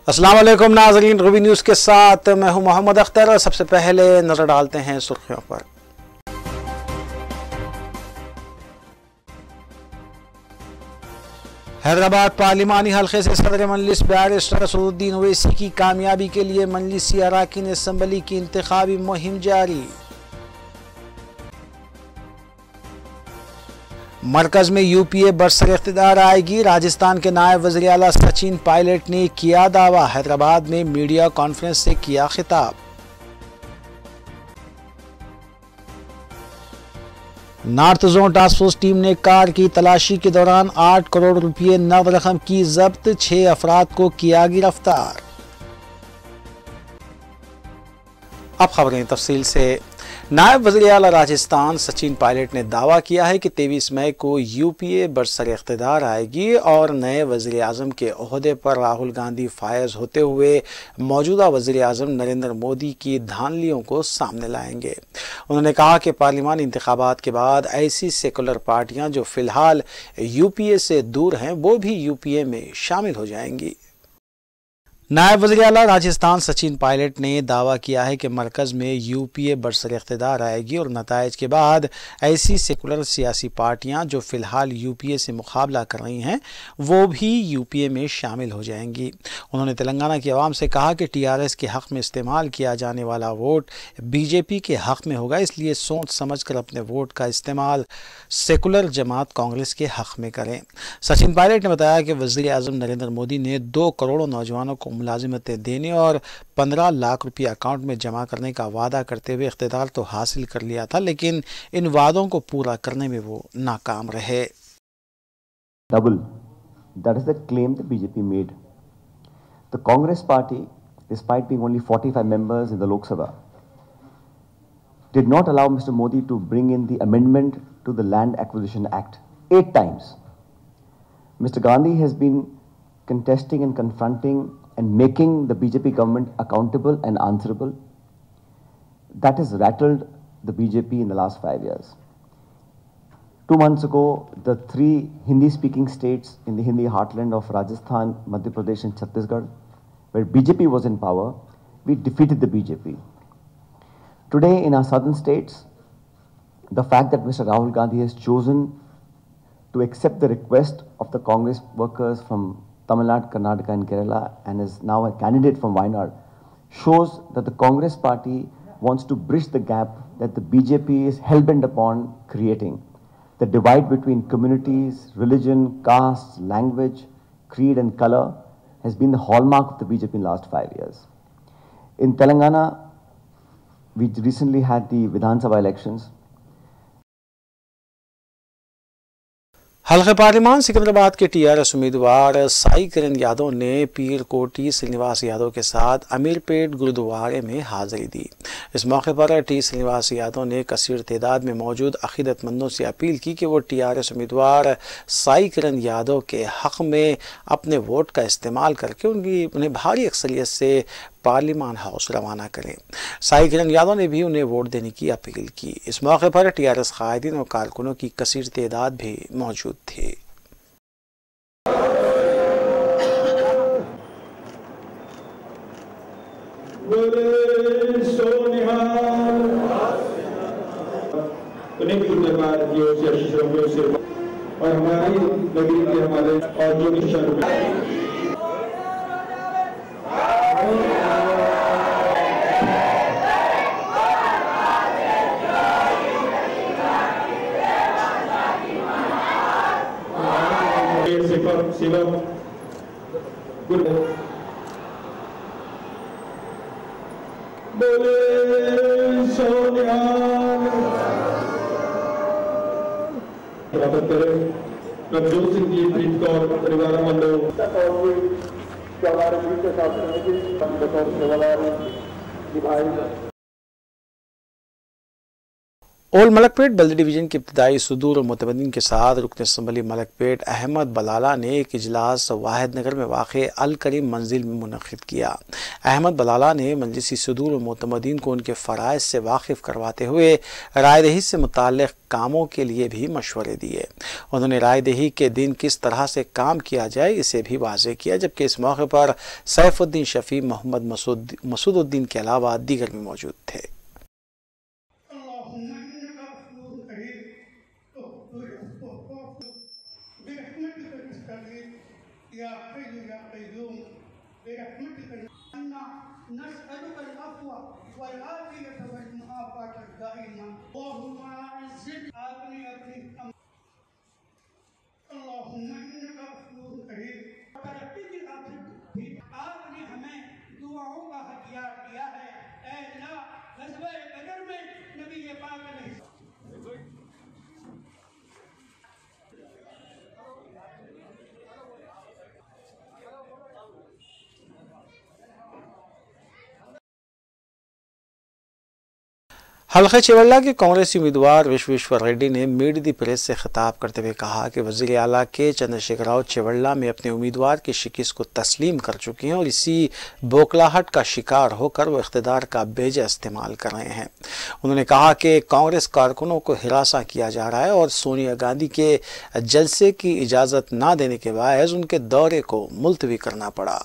अस्सलाम वालेकुम नाज़रीन, रूबी न्यूज़ के साथ मैं हूं मोहम्मद अख्तर। सबसे पहले नजर डालते हैं सुर्खियों पर। हैदराबाद पार्लिमानी हल्के से सदर मजलिस बैरिस्टर असदुद्दीन ओवैसी की कामयाबी के लिए मजलिसी अरकान असम्बली की इंतखाबी मुहिम जारी। मरकज में यूपीए बरसर इख्तिदार आएगी। राजस्थान के नायब वज़ीर आला सचिन पायलट ने किया दावा। हैदराबाद में मीडिया कॉन्फ्रेंस से किया खिताब। North zone task force team ने कार की तलाशी के दौरान 8 करोड़ रुपये नव रकम की जब्त। 6 अफराद को किया गिरफ्तार। अब खबरें तफसील से। नायब वज़ीर आला राजस्थान सचिन पायलट ने दावा किया है कि 23 मई को यूपीए बरसर इख्तिदार आएगी और नए वज़ीर आज़म के ओहदे पर राहुल गांधी फायज होते हुए मौजूदा वज़ीर आज़म नरेंद्र मोदी की धांधलियों को सामने लाएंगे। उन्होंने कहा कि पार्लिमानी इंतखाबात के बाद ऐसी सेकुलर पार्टियां जो फिलहाल यूपीए से दूर हैं वो भी यूपीए में शामिल हो जाएंगी। नायब वज़ीर आला राजस्थान सचिन पायलट ने दावा किया है कि मरकज़ में यूपीए बरसर इख्तिदार आएगी और नताइज के बाद ऐसी सेकुलर सियासी पार्टियां जो फ़िलहाल यूपीए से मुकाबला कर रही हैं वो भी यूपीए में शामिल हो जाएंगी। उन्होंने तेलंगाना की आवाम से कहा कि टीआरएस के हक़ में इस्तेमाल किया जाने वाला वोट बीजेपी के हक़ में होगा, इसलिए सोच समझ कर अपने वोट का इस्तेमाल सेकुलर जमात कांग्रेस के हक़ में करें। सचिन पायलट ने बताया कि वज़ीर आज़म नरेंद्र मोदी ने 2 करोड़ नौजवानों को मुलाजिमतें देने और 15 लाख रुपये अकाउंट में जमा करने का वादा करते हुए इख्तिदार तो हासिल कर लिया था, लेकिन इन वादों को पूरा करने में वो नाकाम रहे। Double. That is the claim the BJP made. The Congress party, despite being only 45 members in the Lok Sabha, did not allow Mr. Modi to bring in the amendment to the Land Acquisition Act 8 times. Mr. Gandhi has been contesting and confronting and making the BJP government accountable and answerable. That has rattled the BJP in the last 5 years. 2 months ago, the 3 Hindi-speaking states in the Hindi heartland of Rajasthan, Madhya Pradesh and Chhattisgarh, where BJP was in power, we defeated the BJP. Today in our southern states, the fact that Mr. Rahul Gandhi has chosen to accept the request of the Congress workers from Tamil Nadu, Karnataka and Kerala and is now a candidate from Wayanad shows that the Congress party wants to bridge the gap that the BJP is hell-bent upon creating. The divide between communities, religion, caste, language, creed and color has been the hallmark of the BJP in the last 5 years. In Telangana, we recently had the Vidhan Sabha elections. हल्के parliament Secunderabad के TRS उम्मीदवार साई किरण यादव ने पीर कोटी श्रीनिवास यादव के साथ अमीरपेट गुरुद्वारे में हाजिरी दी। इस मौके पर टी श्रीनिवास यादव ने कसीर तादाद में मौजूद अकीदतमंदों से अपील की कि वो टीआरएस उम्मीदवार साई किरण यादव के हक़ में अपने वोट का इस्तेमाल करके उन्हें भारी अक्सरियत से पार्लिमान हाउस रवाना करें। साई किरण यादव ने भी उन्हें वोट देने की अपील की। इस मौके पर टीआरएस कायदीन और कारकुनों की कसीर तादाद भी मौजूद थी। और हमारी नगरी के हमारे और जो निशान शिवम बोले सोनिया नवजोत सिंह जी, प्रीत कौर, परिवार मंडल ओल्ड मलकपेट बल्दी डिवीजन के इब्तदाई सुदूर और मुतमदीन के साथ रुकन असम्बली मलकपेट अहमद बलाला ने एक इजलास वाहिद नगर में वाक़ अल करीम मंजिल में मुनक़िद किया। अहमद बलाला ने मजलिसी सुदूर और मुतमदीन को उनके फ़राइज़ से वाकिफ़ करवाते हुए रायदही से मुताल्लिक़ कामों के लिए भी मशवरे दिए। उन्होंने रायदही के दिन किस तरह से काम किया जाए इसे भी वाज़ेह किया, जबकि इस मौके पर सैफुद्दीन शफ़ी, मोहम्मद मसूदुद्दीन के अलावा दीगर भी मौजूद थे। आपने हमें दुआओं का हथियार दिया है। ऐ अल्लाह, ग़ज़वे बदर में नबी पाक अलैहि हल्का चेवल्ला के कांग्रेसी उम्मीदवार विश्वेश्वर रेड्डी ने मीट दी प्रेस से खिताब करते हुए कहा कि वज़ीर आला के चंद्रशेखर राव चेवल्ला में अपने उम्मीदवार की शिकस्त को तस्लीम कर चुके हैं और इसी बौखलाहट का शिकार होकर वो इख्तिदार का बेजा इस्तेमाल कर रहे हैं। उन्होंने कहा कि कांग्रेस कारकुनों को हिरासा किया जा रहा है और सोनिया गांधी के जलसे की इजाज़त ना देने के बायस उनके दौरे को मुलतवी करना पड़ा।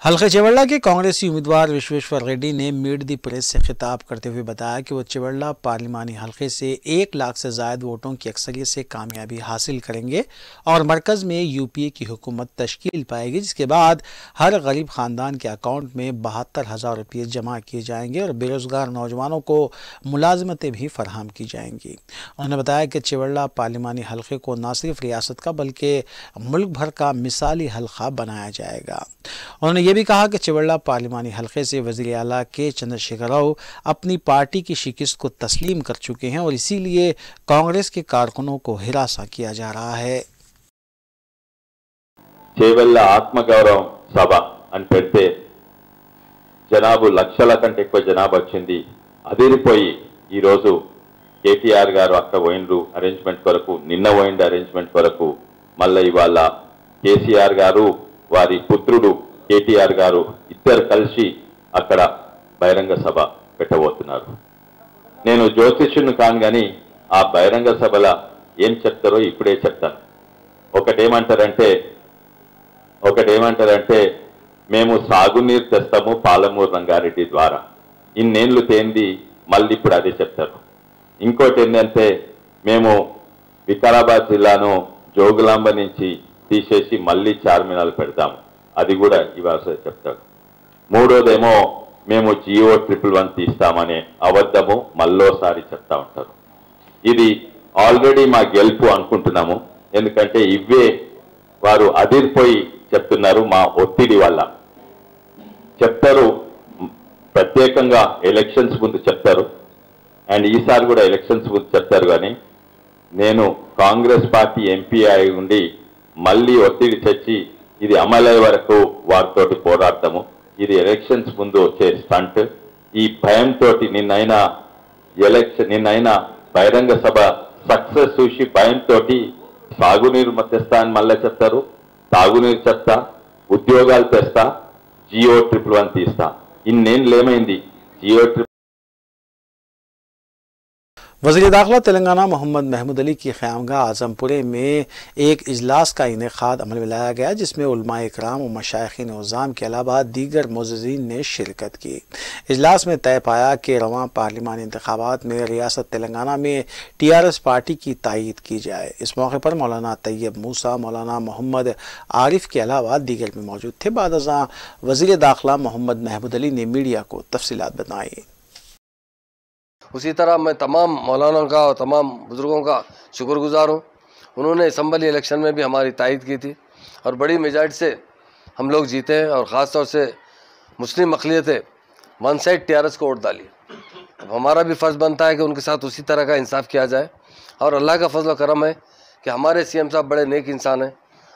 हल्का चेवल्ला के कांग्रेसी उम्मीदवार विश्वेश्वर रेड्डी ने मीट दी प्रेस से खिताब करते हुए बताया कि वो चेवल्ला पार्लिमानी हल्के से 1 लाख से ज़ायद वोटों की अक्सरियत से कामयाबी हासिल करेंगे और मरकज़ में यूपीए की हुकूमत तश्कील पाएगी, जिसके बाद हर गरीब ख़ानदान के अकाउंट में 72,000 रुपये जमा किए जाएंगे और बेरोज़गार नौजवानों को मुलाजमतें भी फराहम की जाएंगी। उन्होंने बताया कि चेवल्ला पार्लिमानी हल्के को न सिर्फ रियासत का बल्कि मुल्क भर का मिसाली हल्का बनाया जाएगा। उन्होंने ये भी कहा कि चेवल्ला पार्लिमानी हल्के से वज़ीर आला के चंद्रशेखर राव अपनी पार्टी की शिकस्त को तस्लीम कर चुके हैं और इसीलिए कांग्रेस के कारकुनों को हिरासा किया जा रहा है। చేవెళ్ళ ఆత్మగౌరవం సభ అని పెడితే జనాభా లక్షల కంటే ఎక్కువ జనాభా వచ్చింది. అదిరిపోయి ఈరోజు కేటీఆర్ గారు అక్కడ పోయినరు అరేంజ్మెంట్ కొరకు, నిన్న పోయిండు అరేంజ్మెంట్ కొరకు. మళ్ళీ ఇవాళ కేసీఆర్ గారు వారి పుత్రుడు కేటీఆర్ గారు ఇద్దరు కలిసి అక్కడ బహిరంగ సభ పెట్టబోతున్నారు. నేను జ్యోతిష్యుని కాను కానీ ఆ బహిరంగ సభల ఏం చెప్తారో ఇప్పుడే చెప్తాను. ఒకటేమంటారంటే మేము సాగునీరు తెస్తాము పాలమూరు రంగారెడ్డి ద్వారా, ఇన్నేళ్లు తేంది మళ్ళీ ఇప్పుడు అదే చెప్తారు. ఇంకోటి ఏంటంటే మేము వికారాబాద్ జిల్లాను జోగులాంబ నుంచి తీసేసి మళ్ళీ చార్మినార్ పెడతాము, అది కూడా ఇవాళ చెప్తాడు. మూడోదేమో మేము జియో 111 తీస్తామనే అబద్ధము మళ్ళోసారి చెప్తా ఉంటారు. ఇది ఆల్రెడీ మా గెలుపు అనుకుంటున్నాము, ఎందుకంటే ఇవే వారు అదిరిపోయి చెప్తున్నారు. మా ఒత్తిడి వల్ల చెప్తారు, ప్రత్యేకంగా ఎలక్షన్స్ ముందు చెప్తారు అండ్ ఈసారి కూడా ఎలక్షన్స్ ముందు చెప్తారు. కానీ నేను కాంగ్రెస్ పార్టీ ఎంపీ అయి ఉండి మళ్ళీ ఒత్తిడి తెచ్చి ఇది అమలయ్యే వరకు వారితోటి పోరాడతాము. ఇది ఎలక్షన్స్ ముందు వచ్చే స్టంట్. ఈ భయంతో నిన్నైనా బహిరంగ సభ సక్సెస్ చూసి భయంతో సాగునీరు తెస్తా అని మళ్ళీ చెప్తారు. తాగునీరు చెప్తా, ఉద్యోగాలు తెస్తా, జియో 111 తీస్తా. ఇన్నేళ్ళు ఏమైంది? జియో वज़ीर दाखिला तेलंगाना मोहम्मद महमूद अली की क़यामगाह आज़मपुरे में एक इजलास का इनेक़ाद अमल में लाया गया, जिसमें उलमा इकराम और मशाइख़ीन उज़्ज़ाम के अलावा दीगर मुअज़्ज़िज़ीन ने शिरकत की। इजलास में तय पाया कि रवां पार्लिमानी इंतख़ाबात में रियासत तेलंगाना में TRS पार्टी की तायीद की जाए। इस मौके पर मौलाना तैयब मूसा, मौलाना मोहम्मद आरिफ के अलावा दीगर भी मौजूद थे। बाद अज़ां वज़ीर दाखिला मोहम्मद महमूद अली ने मीडिया को तफसीलात बताई। उसी तरह मैं तमाम मौलानों का और तमाम बुज़ुर्गों का शुक्रगुज़ार हूँ। उन्होंने असम्बली इलेक्शन में भी हमारी तायीद की थी और बड़ी मेजॉरिटी से हम लोग जीते हैं और ख़ास तौर से मुस्लिम अक़लियतें वन साइड TRS को वोट डाली। अब हमारा भी फ़र्ज़ बनता है कि उनके साथ उसी तरह का इंसाफ किया जाए और अल्लाह का फजल करम है कि हमारे CM साहब बड़े नेक इंसान हैं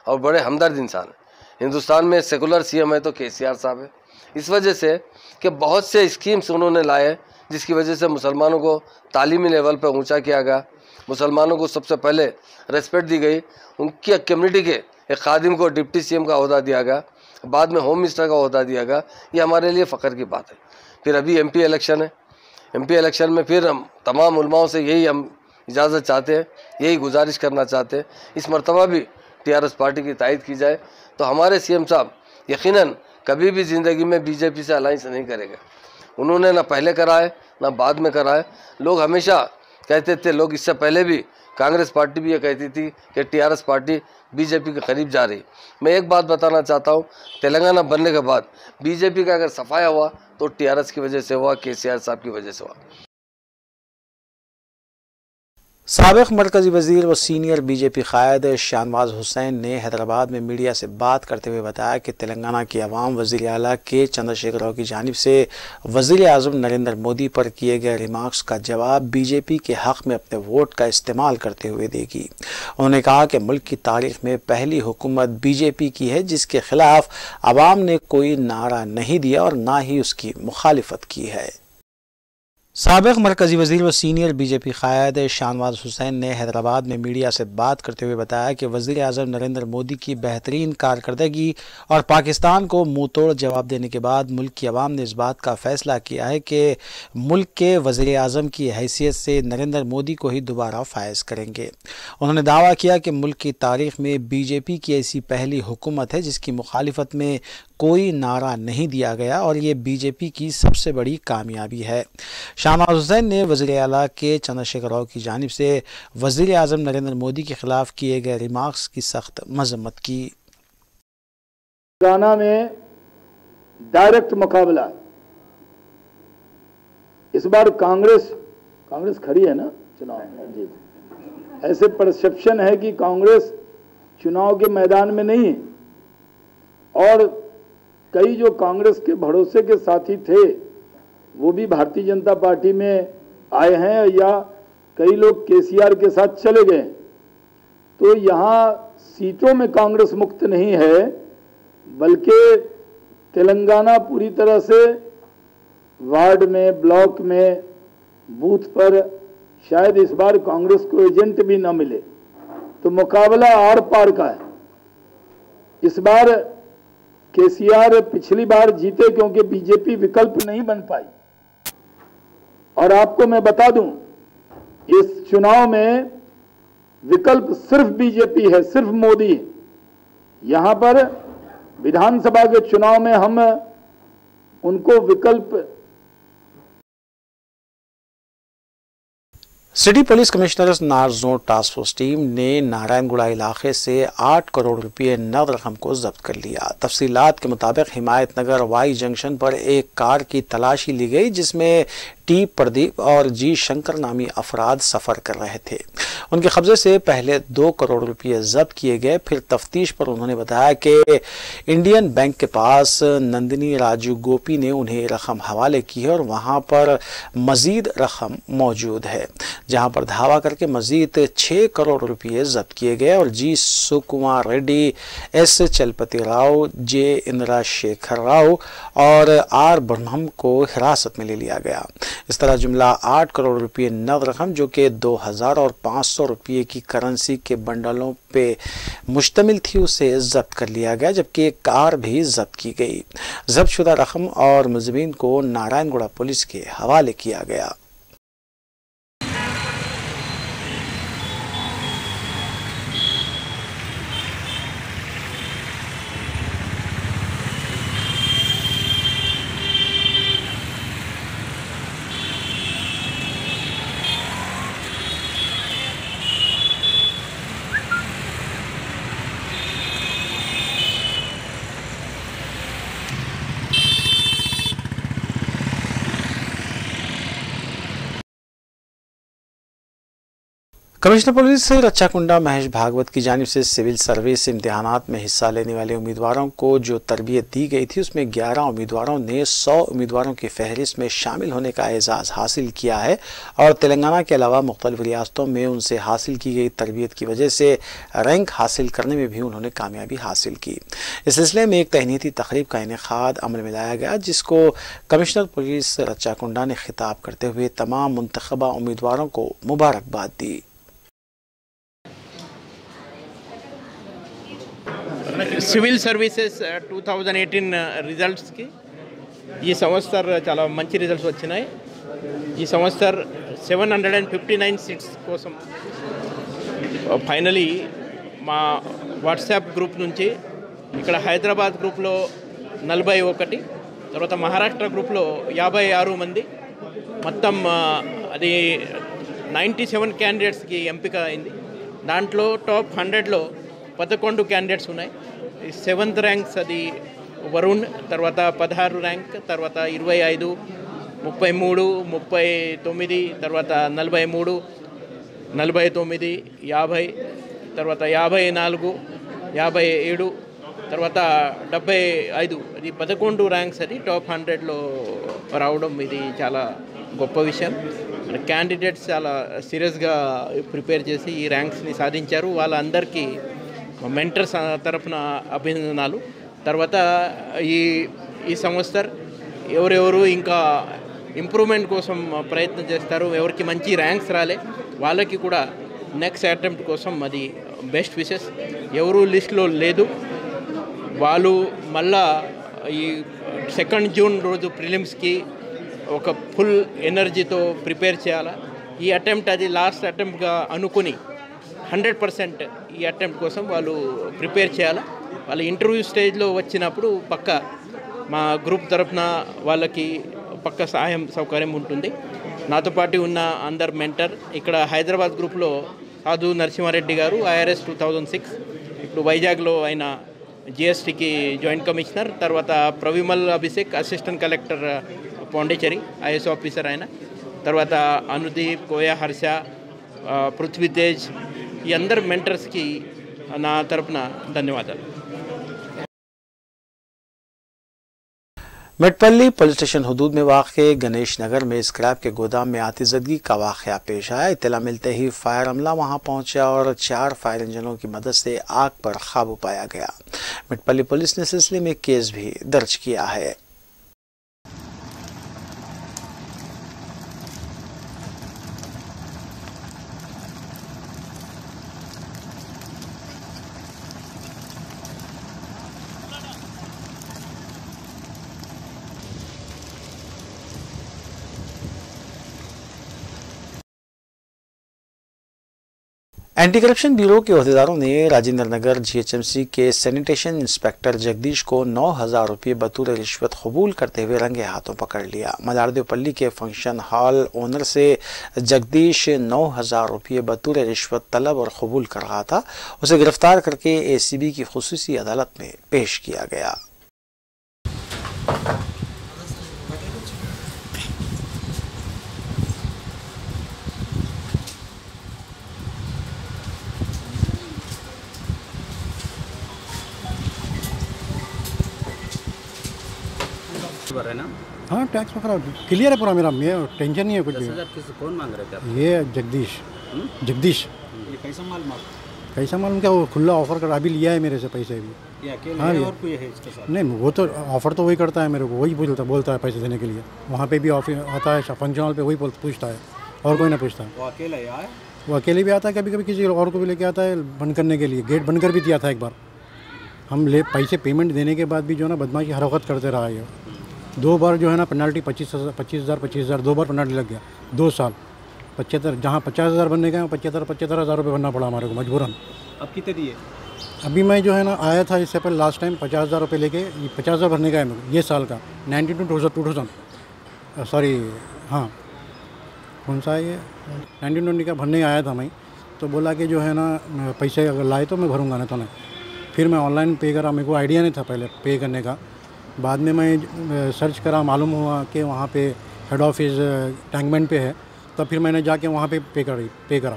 और बड़े हमदर्द इंसान हैं। हिंदुस्तान में सेकुलर CM है तो KCR साहब है, इस वजह से कि बहुत से स्कीम्स उन्होंने लाए जिसकी वजह से मुसलमानों को तालीमी लेवल पर ऊंचा किया गया, मुसलमानों को सबसे पहले रेस्पेक्ट दी गई, उनकी कम्युनिटी के एक खादिम को डिप्टी सीएम का ओहदा दिया गया, बाद में होम मिनिस्टर का ओहदा दिया गया। ये हमारे लिए फ़ख्र की बात है। फिर अभी एमपी इलेक्शन है, एमपी इलेक्शन में फिर हम तमाम उलमाओं से यही हम इजाज़त चाहते हैं, यही गुजारिश करना चाहते हैं, इस मरतबा भी टीआरएस पार्टी की तायद की जाए तो हमारे सीएम साहब यकीनन कभी भी ज़िंदगी में बीजेपी से अलायंस नहीं करेंगे। उन्होंने ना पहले करा है ना बाद में करा है। लोग हमेशा कहते थे, लोग इससे पहले भी कांग्रेस पार्टी भी ये कहती थी कि टीआरएस पार्टी बीजेपी के करीब जा रही। मैं एक बात बताना चाहता हूँ, तेलंगाना बनने के बाद बीजेपी का अगर सफाया हुआ तो टीआरएस की वजह से हुआ, केसीआर साहब की वजह से हुआ। साबिक मरकजी वजीर व सीनियर बीजेपी कायद शाहनवाज हुसैन ने हैदराबाद में मीडिया से बात करते हुए बताया कि तेलंगाना की आवाम वज़ीर आला के चंद्रशेखर राव की जानिब से वज़ीर आज़म नरेंद्र मोदी पर किए गए रिमार्क्स का जवाब बीजेपी के हक़ में अपने वोट का इस्तेमाल करते हुए देगी। उन्होंने कहा कि मुल्क की तारीख में पहली हुकूमत बीजेपी की है जिसके खिलाफ आवाम ने कोई नारा नहीं दिया और ना ही उसकी मुखालिफत की है। साबिक मरकजी वजीर व सीनियर बीजेपी कायद शाहनवाज हुसैन ने हैदराबाद में मीडिया से बात करते हुए बताया कि वज़ीर आज़म नरेंद्र मोदी की बेहतरीन कारकर्दगी और पाकिस्तान को मुँह तोड़ जवाब देने के बाद मुल्क की आवाम ने इस बात का फैसला किया है कि मुल्क के वज़ीर आज़म की हैसियत से नरेंद्र मोदी को ही दोबारा फायज़ करेंगे। उन्होंने दावा किया कि मुल्क की तारीख में बीजेपी की ऐसी पहली हुकूमत है जिसकी मुखालिफत में कोई नारा नहीं दिया गया और ये बीजेपी की सबसे बड़ी कामयाबी है। शाहनवाज हुसैन ने वज़ीर आला के चंद्रशेखर राव की जानिब से वज़ीर आज़म नरेंद्र मोदी के खिलाफ किए गए रिमार्क्स की सख्त मजम्मत की। तेलंगाना में डायरेक्ट मुकाबला, इस बार कांग्रेस खड़ी है ना चुनाव में जी। ऐसे परसेप्शन है कि कांग्रेस चुनाव के मैदान में नहीं है और कई जो कांग्रेस के भरोसे के साथी थे वो भी भारतीय जनता पार्टी में आए हैं या कई लोग केसीआर के साथ चले गए। तो यहाँ सीटों में कांग्रेस मुक्त नहीं है, बल्कि तेलंगाना पूरी तरह से वार्ड में, ब्लॉक में, बूथ पर शायद इस बार कांग्रेस को एजेंट भी न मिले, तो मुकाबला आर पार का है। इस बार केसीआर पिछली बार जीते क्योंकि बीजेपी विकल्प नहीं बन पाई। और आपको मैं बता दूं, इस चुनाव में विकल्प सिर्फ बीजेपी है, सिर्फ मोदी है। यहां पर विधानसभा के चुनाव में हम उनको विकल्प। सिटी पुलिस कमिश्नर्स नार जोन टास्क फोर्स टीम ने नारायणगुड़ा इलाके से 8 करोड़ रुपये नकद रकम को जब्त कर लिया। तफसीलात के मुताबिक हिमायत नगर वाई जंक्शन पर एक कार की तलाशी ली गई जिसमें टी प्रदीप और जी शंकर नामी अफराद सफ़र कर रहे थे। उनके कब्जे से पहले 2 करोड़ रुपये जब्त किए गए। फिर तफ्तीश पर उन्होंने बताया कि इंडियन बैंक के पास नंदिनी राजू गोपी ने उन्हें रकम हवाले की है और वहां पर मजीद रकम मौजूद है, जहां पर धावा करके मजीद 6 करोड़ रुपये जब्त किए गए और जी सुकुमार रेड्डी, एस चलपति राव, जे इंदिरा शेखर राव और आर ब्रह्मम को हिरासत में ले लिया गया। इस तरह जुमला 8 करोड़ रुपये नकद रकम जो कि 2000 और 500 रुपये की करेंसी के बंडलों पे मुश्तमिल थी उसे जब्त कर लिया गया, जबकि एक कार भी जब्त की गई। जब्त शुदा रकम और मुलजिमीन को नारायणगुड़ा पुलिस के हवाले किया गया। कमिश्नर पुलिस रक्षा कुंडा महेश भागवत की जानिब से सिविल सर्विस इम्तिहानात में हिस्सा लेने वाले उम्मीदवारों को जो तरबियत दी गई थी उसमें 11 उम्मीदवारों ने 100 उम्मीदवारों की फहरिस्त में शामिल होने का एजाज़ हासिल किया है और तेलंगाना के अलावा मुख्तलिफ रियासतों में उनसे हासिल की गई तरबियत की वजह से रैंक हासिल करने में भी उन्होंने कामयाबी हासिल की। इस सिलसिले में एक तहनीती तकरीब का इनेकाद अमल में लाया गया जिसको कमिश्नर पुलिस रक्षा कुंडा ने खिताब करते हुए तमाम मुंतखबा उम्मीदवारों को मुबारकबाद दी। సివిల్ సర్వీసెస్ 2018 రిజల్ట్స్కి ఈ సంవత్సరం చాలా మంచి రిజల్ట్స్ వచ్చినాయి. ఈ సంవత్సరం 759 సీట్స్ కోసం ఫైనలీ మా వాట్సాప్ గ్రూప్ నుంచి ఇక్కడ హైదరాబాద్ గ్రూప్లో 41, తర్వాత మహారాష్ట్ర గ్రూప్లో 56 మంది, మొత్తం అది 97 క్యాండిడేట్స్కి ఎంపిక అయింది. దాంట్లో టాప్ 100లో 11 క్యాండిడేట్స్ ఉన్నాయి. 7th ర్యాంక్స్ అది వరుణ్, తర్వాత 16 ర్యాంక్, తర్వాత 25, 33, 39, తర్వాత 43, 49, 50, తర్వాత 54, 57, తర్వాత 75, అది 11 ర్యాంక్స్ అది టాప్ 100లో రావడం ఇది చాలా గొప్ప విషయం. క్యాండిడేట్స్ చాలా సీరియస్గా ప్రిపేర్ చేసి ఈ ర్యాంక్స్ని సాధించారు. వాళ్ళందరికీ మెంటర్స్ తరఫున అభినందనలు. తర్వాత ఈ సంవత్సరం ఎవరెవరు ఇంకా ఇంప్రూవ్మెంట్ కోసం ప్రయత్నం చేస్తారు, ఎవరికి మంచి ర్యాంక్స్ రాలే వాళ్ళకి కూడా నెక్స్ట్ అటెంప్ట్ కోసం అది బెస్ట్ విషెస్. ఎవరు లిస్ట్లో లేదు వాళ్ళు మళ్ళా ఈ 2 జూన్ రోజు ప్రిలిమ్స్కి ఒక ఫుల్ ఎనర్జీతో ప్రిపేర్ చేయాలి. ఈ అటెంప్ట్ అది లాస్ట్ అటెంప్ట్గా అనుకుని 100% ఈ అటెంప్ట్ కోసం వాళ్ళు ప్రిపేర్ చేయాలి. వాళ్ళ ఇంటర్వ్యూ స్టేజ్లో వచ్చినప్పుడు పక్క మా గ్రూప్ తరఫున వాళ్ళకి పక్క సహాయం సౌకర్యం ఉంటుంది. నాతో పాటు ఉన్న అందరు మెంటర్ ఇక్కడ హైదరాబాద్ గ్రూప్లో సాధు నరసింహారెడ్డి గారు IRS 2006, ఇప్పుడు వైజాగ్లో ఆయన GSTకి జాయింట్ కమిషనర్. తర్వాత Pravimal Abhishek assistant collector Pondicherry IS officer ఆయన. తర్వాత అనుదీప్, కోయా హర్ష, పృథ్వీతేజ్, ఈ అందరు మెంటర్స్కి నా తరపున ధన్యవాదాలు. मेटपल्ली पुलिस स्टेशन हदूद में वाक़ गणेश नगर में स्क्रैप के गोदाम में आतिशबाजी का वाक़या पेश आया। इत्तला मिलते ही फायर अमला वहां पहुंचा और 4 फायर इंजनों की मदद से आग पर काबू पाया गया। मेटपल्ली पुलिस ने सिलसिले में केस भी दर्ज किया है। एंटी करप्शन ब्यूरो के अहदेदारों ने राजेंद्र नगर GHMC के सैनिटेशन इंस्पेक्टर जगदीश को 9,000 रुपये बतौर रिश्वत कबूल करते हुए रंगे हाथों पकड़ लिया। मलारदेवपल्ली के फंक्शन हॉल ओनर से जगदीश 9,000 रुपये बतौर रिश्वत तलब और कबूल कर रहा था। उसे गिरफ्तार करके ACB की खुसूसी अदालत में पेश किया गया। भर रहे ना? हाँ टैक्स वगैरह क्लियर है पूरा मेरा, टेंशन नहीं है कुछ भी। 10,000 किसी कौन मांग रहे थे आप? ये जगदीश ये कैसा मालूम? कैसा मालूम क्या, वो खुला ऑफर कर अभी लिया है मेरे से पैसे भी। ये अकेले हाँ, है ये और कोई है इसके साथ? नहीं वो तो ऑफर तो वही करता है मेरे को, वही बोलता है पैसे देने के लिए। वहाँ पे भी ऑफिस आता है फंक्शन हॉल पे, वही पूछता है और कोई ना पूछता है। वो अकेला है? वो अकेले भी आता है, कभी कभी किसी और को भी लेके आता है बंद करने के लिए। गेट बंद कर भी दिया था एक बार। हम पैसे पेमेंट देने के बाद भी जो है ना बदमाशी हरकत करते रहा है। 2 बार जो है ना पेनल्टी 25,000 2 बार पेनल्टी लग गया। 2 साल 75, जहाँ 50,000 बनने गए 75,000 रुपये भरना पड़ा हमारे को मजबूरन। अब कितने दिए? अभी मैं जो है ना आया था इससे पहले लास्ट टाइम 50,000 रुपये लेके, 50,000 भरने का है मेरे को ये साल का 92,000 सॉरी हाँ कौन सा है ये 1920 का भरने आया था मैं। तो बोला कि जो है ना पैसे अगर लाए तो मैं भरूंगा, नहीं तो नहीं। फिर मैं ऑनलाइन पे करा, मेरे को आइडिया नहीं था पहले पे करने का। बाद में मैं सर्च करा, मालूम हुआ कि वहाँ पे हेड ऑफिस टैंकमेंट पे है। तब फिर मैंने जाके वहाँ पे पे करा।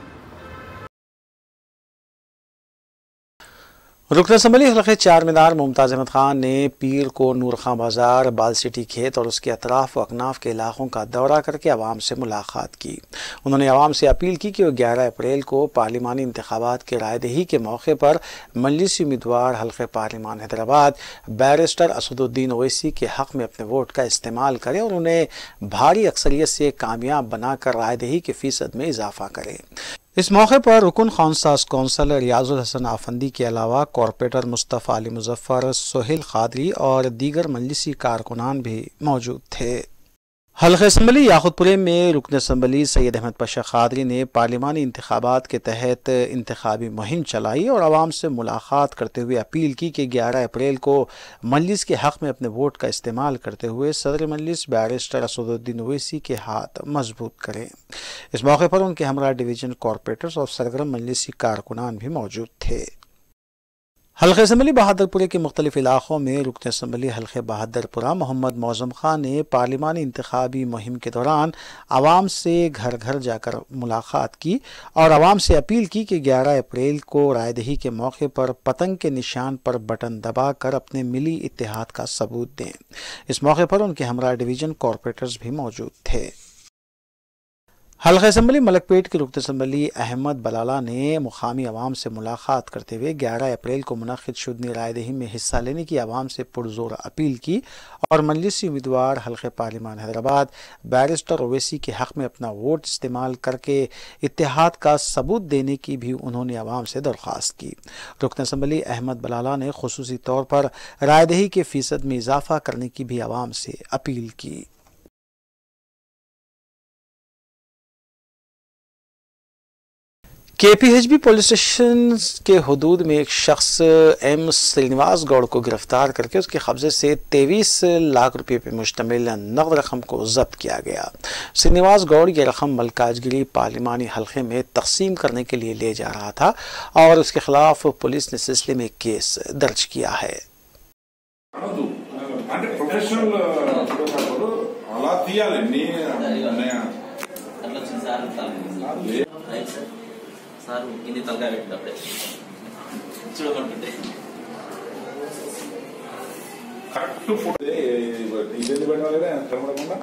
रुकन असम्बली हल्के चार मीनार मुमताज़ अहमद खान ने पीर को नूर खां बाजार, बाल सिटी खेत और उसके अतराफ व अकनाफ के इलाकों का दौरा करके आवाम से मुलाकात की। उन्होंने आवाम से अपील की कि वो 11 अप्रैल को पार्लिमानी इंतखाबात की रायदही के मौके पर मजलिसी उम्मीदवार हल्के पार्लिमान हैदराबाद बैरिस्टर असदुद्दीन ओवैसी के हक़ में अपने वोट का इस्तेमाल करें और उन्हें भारी अक्सरियत से कामयाब बनाकर रायदही के फीसद में इजाफा करें। इस मौके पर रुकन खानसास कौंसल रियाजुल हसन आफंदी के अलावा कॉरपोरेटर मुस्तफ़ा अली मुजफ्फर, सोहेल खादरी और दीगर मजलिसी कारकुनान भी मौजूद थे। हल्के असम्बली याकुतपुरे में रुकन असम्बली सैयद अहमद पाशा खादरी ने पार्लिमानी इंतखाबात के तहत इंतखाबी मुहिम चलाई और आवाम से मुलाकात करते हुए अपील की कि 11 अप्रैल को मजलिस के हक़ में अपने वोट का इस्तेमाल करते हुए सदर मजलिस बैरिस्टर असदुद्दीन ओवैसी के हाथ मजबूत करें। इस मौके पर उनके हमरा डिवीजन कॉरपोरेटर्स और सरगर्म मजलिसी कारकुनान भी मौजूद थे। हल्के असम्बली बहादुरपुरे के मुख्तलिफ इलाकों में रुकन असम्बली हल्के बहादुरपुरा मोहम्मद मौज़म खान ने पार्लिमानी इंतखाबी मुहिम के दौरान आवाम से घर घर जाकर मुलाकात की और आवाम से अपील की कि 11 अप्रैल को रायदही के मौके पर पतंग के निशान पर बटन दबाकर अपने मिली इत्तेहाद का सबूत दें। इस मौके पर उनके हमरा डिवीजन कॉरपोरेटर्स भी मौजूद थे। हल्का असम्बली मलकपेट के रुकन असम्बली अहमद बलाला ने मुकामी आवाम से मुलाकात करते हुए 11 अप्रैल को मुनक़िद शुदनी रायदही में हिस्सा लेने की आवाम से पुरजोर अपील की और मजलिसी उम्मीदवार हल्के पार्लिमान हैदराबाद बैरिस्टर ओवैसी के हक़ में अपना वोट इस्तेमाल करके इत्तेहाद का सबूत देने की भी उन्होंने आवाम से दरख्वास्त की। रुकन असम्बली अहमद बलाला ने खुसूसी तौर पर रायदही के फीसद में इजाफा करने की भी आवाम से अपील की। KPHB पुलिस स्टेशन के हुदूद में एक शख्स एम श्रीनिवास गौड़ को गिरफ्तार करके उसके कब्जे से 23 लाख रुपये पर मुश्तमिल नकद रकम को जब्त किया गया। श्रीनिवास गौड़ ये रकम मलकाजगिरी पार्लिमानी हल्के में तकसीम करने के लिए ले जा रहा था और उसके खिलाफ पुलिस ने सिलसिले में केस दर्ज किया है। సార్ ఇది తలకాయ పెట్టినప్పుడే చూడమంటుంటే కరెక్ట్ ఫుడ్ ఇదేంది పెట్టాలి కనబడకుండా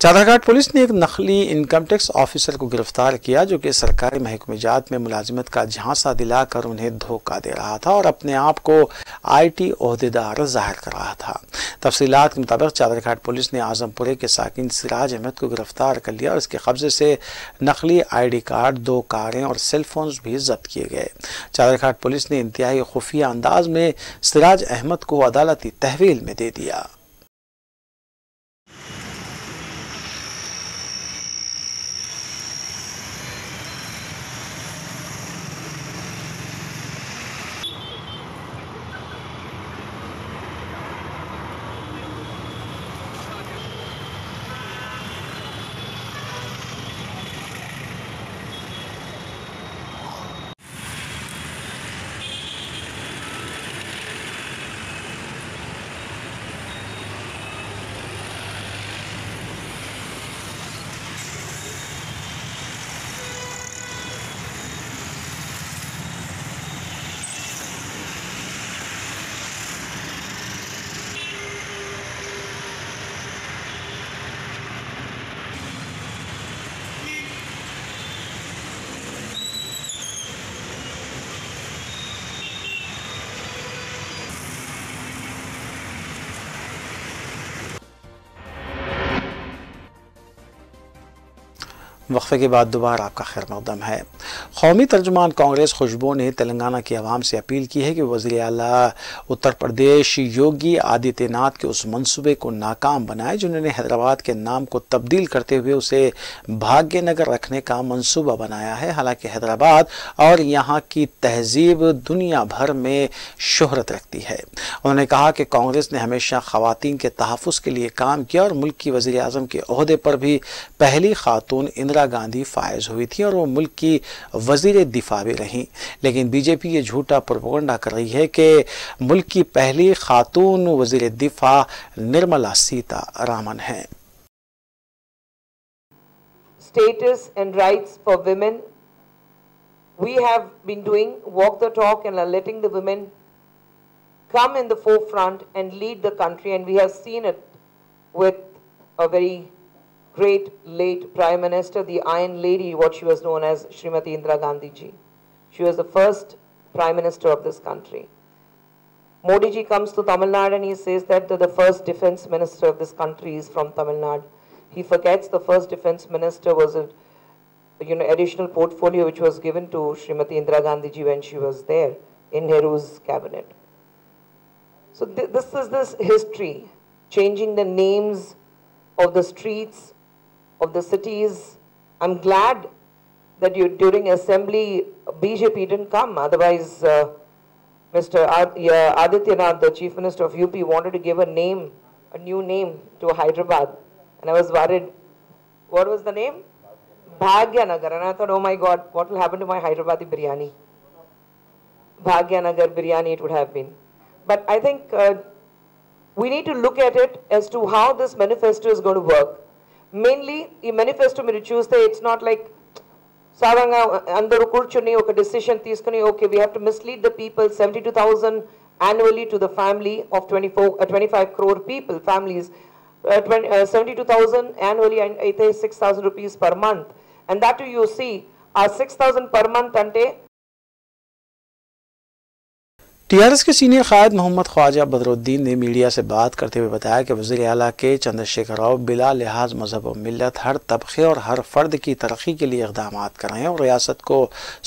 चादरघाट पुलिस ने एक नकली इनकम टैक्स ऑफिसर को गिरफ्तार किया जो कि सरकारी महकमेजात में मुलाजिमत का झांसा दिलाकर उन्हें धोखा दे रहा था और अपने आप को IT ओहदेदार जाहिर कर रहा था। तफसीलात के मुताबिक चादरघाट पुलिस ने आजमपुरे के साकिन सिराज अहमद को गिरफ्तार कर लिया और इसके कब्जे से नकली ID कार्ड, 2 कारें और सेल फोन्स भी जब्त किए गए। चादरघाट पुलिस ने इंतहाई खुफिया अंदाज में सिराज अहमद को अदालती तहवील में दे दिया। वक्फे के बाद दोबारा आपका खैर मकदम है। कौमी तर्जुमान कांग्रेस खुशबू ने तेलंगाना की आवाम से अपील की है कि वज़ीर आला उत्तर प्रदेश योगी आदित्यनाथ के उस मंसूबे को नाकाम बनाए जिन्होंने हैदराबाद के नाम को तब्दील करते हुए उसे भाग्यनगर रखने का मंसूबा बनाया है। हालांकि हैदराबाद और यहाँ की तहजीब दुनिया भर में शोहरत रखती है। उन्होंने कहा कि कांग्रेस ने हमेशा ख़वातीन के तहफ़्फ़ुज़ के लिए काम किया और मुल्क की वज़ीर आज़म के ओहदे पर भी पहली खातून इंदिरा गांधी फायज हुई थी और वो मुल्क की वजीर दिफा भी रहीं, लेकिन बीजेपी ये झूठा प्रोपेगेंडा कर रही है कि मुल्क की पहली खातून वजीर दिफा निर्मला सीतारामन हैं। Status and rights for women. We have been doing walk the talk and are letting the women come in the forefront and lead the country, and we have seen it with a very great late Prime Minister, the Iron Lady, what she was known as, Srimati Indira Gandhi ji. She was the first Prime Minister of this country. Modi ji comes to Tamil Nadu and he says that the first Defence Minister of this country is from Tamil Nadu. He forgets the first Defence Minister was a additional portfolio which was given to Srimati Indira Gandhi ji when she was there in Nehru's cabinet. So this is this history, changing the names of the streets, of the cities. I'm glad that during assembly BJP didn't come, otherwise Mr. Adityanath, the Chief Minister of UP, wanted to give a new name to Hyderabad, and I was worried. What was the name? Bhagyanagar, and I thought, oh my God, what will happen to my Hyderabadi biryani? Bhagyanagar biryani it would have been. But I think we need to look at it as to how this manifesto is going to work. Mainly, the manifesto మీరు చూస్తే it's not like సాధారణంగా అందరూ కూర్చొని ఒక decision తీసుకొని, okay, we have to mislead the people, 72,000 annually to the family of 25 crore people, families, 72,000 annually and అయితే 6,000 rupees per month. And that too you see, 6,000 per month ante TRS के senior कायद मोहम्मद ख्वाजा बदरुद्दीन ने media से बात करते हुए बताया कि वज़ीर आला के चंद्रशेखर राव बिला लिहाज मजहब व मिल्लत हर तबके और हर फर्द की तरक्की के लिए इक़दाम कर रहे हैं और रियासत को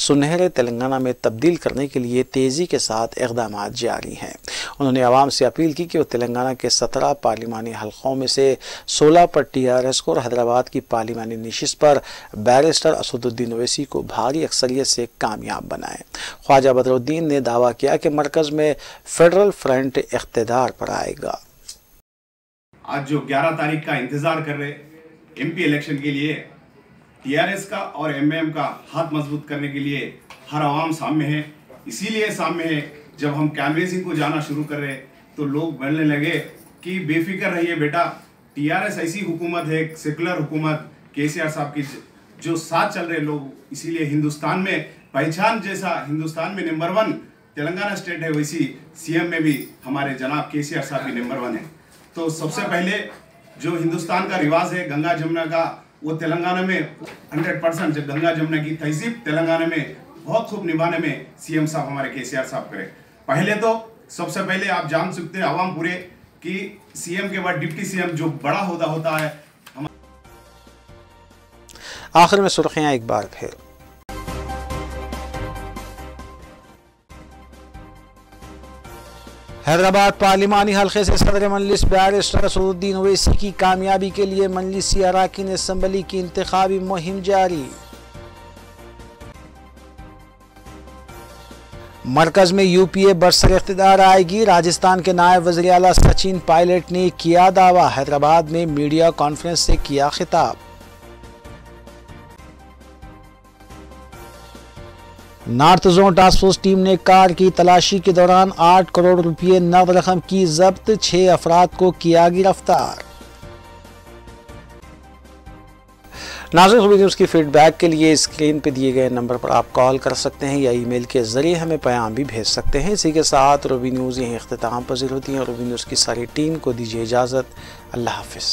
सुनहरे तेलंगाना में तब्दील करने के लिए तेज़ी के साथ इक़दाम जारी हैं। उन्होंने आवाम से अपील की कि वो तेलंगाना के 17 पार्लिमानी हल्कों में से 16 पर टीआरएस को और हैदराबाद की पार्लिमानी नशिस्त पर बैरिस्टर असदुद्दीन ओवैसी को भारी अक्सरियत से कामयाब बनाएं। ख्वाजा बदरुद्दीन ने दावा किया कि मरकज में फेडरल फ्रंट इख्तिदार पर आएगा। आज जो 11 तारीख का इंतजार कर रहे एमपी इलेक्शन के लिए, टीआरएस का और एमएम का हाथ मजबूत करने के लिए हर आवाम सामने है। इसीलिए सामने है, जब हम कैनवेसिंग को जाना शुरू कर रहे तो लोग बोलने लगे कि बेफिक्र रहिए बेटा, टीआरएस ऐसी हुकूमत है, सेकुलर हुकूमत केसीआर साहब की जो साथ चल रहे लोग, इसीलिए हिंदुस्तान में पहचान जैसा हिंदुस्तान में नंबर 1 तेलंगाना स्टेट है, वैसी सीएम में भी हमारे जनाब केसीआर साहब भी नंबर 1 है। तो सबसे पहले जो हिंदुस्तान का रिवाज है गंगा जमुना का, वो तेलंगाना में 100% जब गंगा जमुना की तहजीब तेलंगाना में बहुत खूब निभाने में सीएम साहब हमारे केसीआर साहब करे। पहले तो सबसे पहले आप जान सकते हैं आवाम पूरे कि सीएम के बाद डिप्टी सीएम जो बड़ा होता है। आखिर में सुर्खियां एक बार फिर। हैदराबाद पार्लिमानी हल्के से सदर मजलिस बैरिस्टर असदुद्दीन ओवैसी की कामयाबी के लिए मजलिसी अरकान असम्बली की इंतखाबी मुहिम जारी। मरकज में यूपीए बरसर इख्तिदार आएगी, राजस्थान के नायब वज़ीर आला सचिन पायलट ने किया दावा, हैदराबाद में मीडिया कॉन्फ्रेंस से किया खिताब। North zone task force team ने कार की तलाशी के दौरान 8 करोड़ रुपये नकद रकम की जब्त, 6 अफराद को किया गिरफ्तार। नाज़रीन, ख़ुबी न्यूज़ की फीडबैक के लिए स्क्रीन पर दिए गए नंबर पर आप कॉल कर सकते हैं या ईमेल के ज़रिए हमें पैगाम भी भेज सकते हैं। इसी के साथ रूबी न्यूज़ यहीं इख्तिताम पज़ीर होती है। रूबी न्यूज़ की सारी टीम को दीजिए इजाज़त। अल्लाह हाफ़िज़।